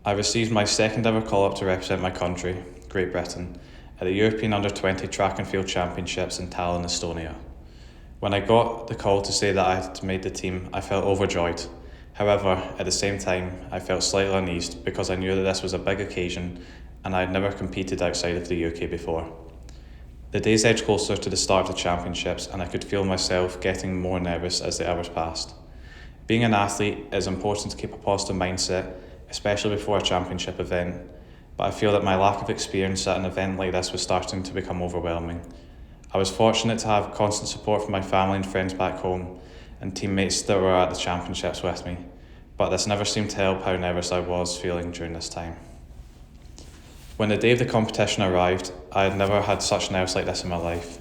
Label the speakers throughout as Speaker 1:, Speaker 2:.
Speaker 1: I received my second ever call up to represent my country, Great Britain, at the European Under-20 Track and Field Championships in Tallinn, Estonia. When I got the call to say that I had made the team, I felt overjoyed. However, at the same time, I felt slightly uneased because I knew that this was a big occasion and I had never competed outside of the UK before. The days edged closer to the start of the championships and I could feel myself getting more nervous as the hours passed. Being an athlete, it is important to keep a positive mindset, especially before a championship event, but I feel that my lack of experience at an event like this was starting to become overwhelming. I was fortunate to have constant support from my family and friends back home and teammates that were at the championships with me, but this never seemed to help how nervous I was feeling during this time. When the day of the competition arrived, I had never had such nerves like this in my life.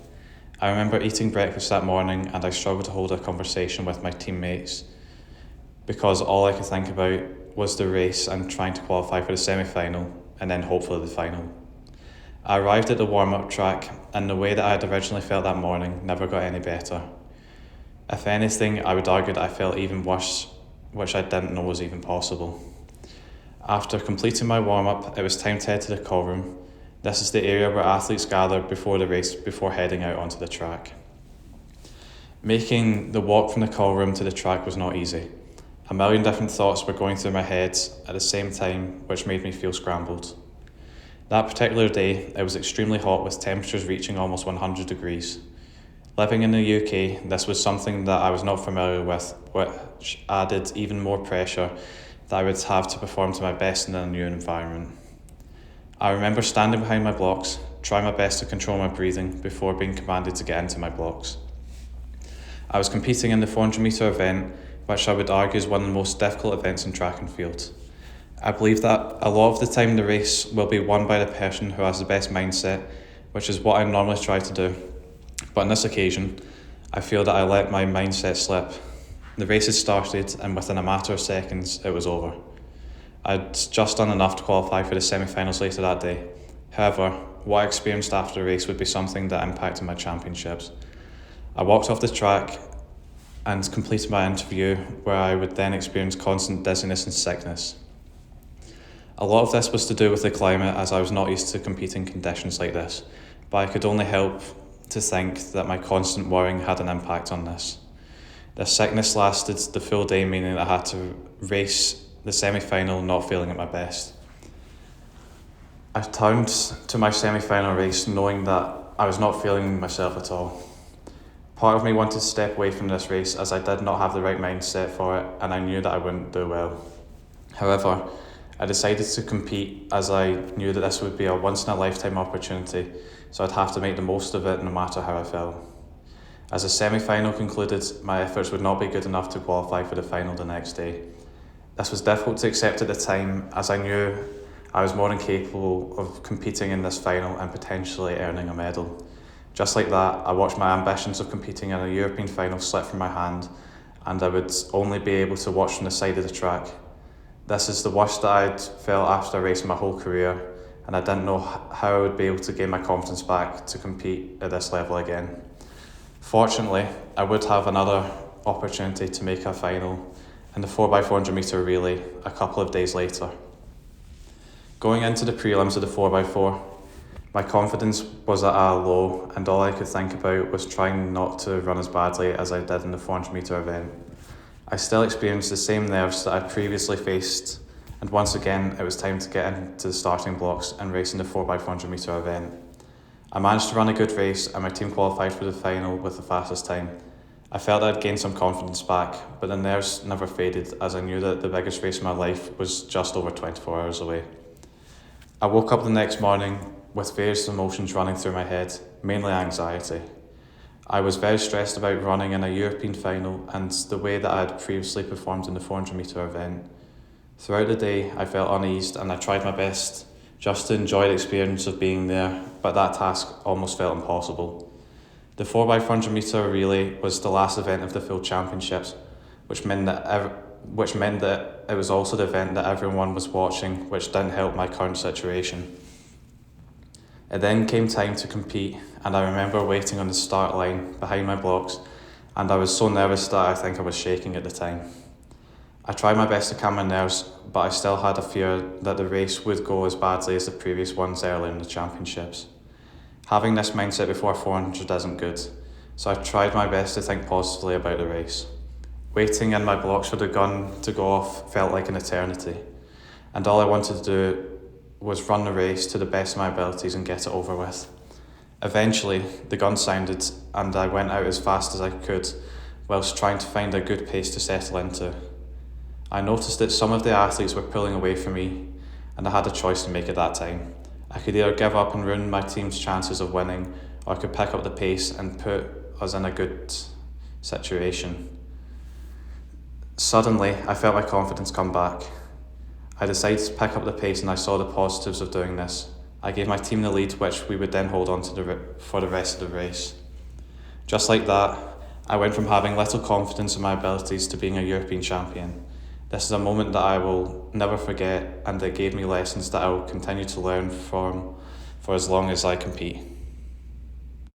Speaker 1: I remember eating breakfast that morning and I struggled to hold a conversation with my teammates because all I could think about was the race and trying to qualify for the semi-final and then hopefully the final. I arrived at the warm-up track and the way that I had originally felt that morning never got any better. If anything, I would argue that I felt even worse, which I didn't know was even possible. After completing my warm-up, it was time to head to the call room. This is the area where athletes gather before the race before heading out onto the track. Making the walk from the call room to the track was not easy. A million different thoughts were going through my head at the same time, which made me feel scrambled. That particular day, it was extremely hot with temperatures reaching almost 100 degrees. Living in the UK, this was something that I was not familiar with, which added even more pressure that I would have to perform to my best in a new environment. I remember standing behind my blocks, trying my best to control my breathing before being commanded to get into my blocks. I was competing in the 400 metre event, which I would argue is one of the most difficult events in track and field. I believe that a lot of the time the race will be won by the person who has the best mindset, which is what I normally try to do. But on this occasion, I feel that I let my mindset slip. The race had started and within a matter of seconds, it was over. I'd just done enough to qualify for the semi-finals later that day. However, what I experienced after the race would be something that impacted my championships. I walked off the track and completed my interview where I would then experience constant dizziness and sickness. A lot of this was to do with the climate as I was not used to competing conditions like this, but I could only help to think that my constant worrying had an impact on this. The sickness lasted the full day, meaning that I had to race the semi-final not feeling at my best. I turned to my semi-final race knowing that I was not feeling myself at all. Part of me wanted to step away from this race as I did not have the right mindset for it and I knew that I wouldn't do well. However, I decided to compete as I knew that this would be a once-in-a-lifetime opportunity, so I'd have to make the most of it no matter how I felt. As the semi-final concluded, my efforts would not be good enough to qualify for the final the next day. This was difficult to accept at the time as I knew I was more than capable of competing in this final and potentially earning a medal. Just like that, I watched my ambitions of competing in a European final slip from my hand and I would only be able to watch from the side of the track. This is the worst that I'd felt after a race in my whole career and I didn't know how I would be able to gain my confidence back to compete at this level again. Fortunately, I would have another opportunity to make a final in the 4x400 metre relay a couple of days later. Going into the prelims of the 4x4, my confidence was at a low and all I could think about was trying not to run as badly as I did in the 400 metre event. I still experienced the same nerves that I'd previously faced and once again it was time to get into the starting blocks and race in the 4x400 metre event. I managed to run a good race and my team qualified for the final with the fastest time. I felt I'd gained some confidence back, but the nerves never faded as I knew that the biggest race of my life was just over 24 hours away. I woke up the next morning with various emotions running through my head, mainly anxiety. I was very stressed about running in a European final and the way that I had previously performed in the 400 metre event. Throughout the day, I felt uneased and I tried my best just to enjoy the experience of being there, but that task almost felt impossible. The 4x400 metre relay was the last event of the field championships, which meant that it was also the event that everyone was watching, which didn't help my current situation. It then came time to compete, and I remember waiting on the start line behind my blocks, and I was so nervous that I think I was shaking at the time. I tried my best to calm my nerves, but I still had a fear that the race would go as badly as the previous ones earlier in the championships. Having this mindset before 400 isn't good, so I tried my best to think positively about the race. Waiting in my blocks for the gun to go off felt like an eternity, and all I wanted to do was run the race to the best of my abilities and get it over with. Eventually, the gun sounded and I went out as fast as I could, whilst trying to find a good pace to settle into. I noticed that some of the athletes were pulling away from me, and I had a choice to make at that time. I could either give up and ruin my team's chances of winning, or I could pick up the pace and put us in a good situation. Suddenly, I felt my confidence come back. I decided to pick up the pace and I saw the positives of doing this. I gave my team the lead, which we would then hold on to for the rest of the race. Just like that, I went from having little confidence in my abilities to being a European champion. This is a moment that I will never forget, and it gave me lessons that I will continue to learn from for as long as I compete.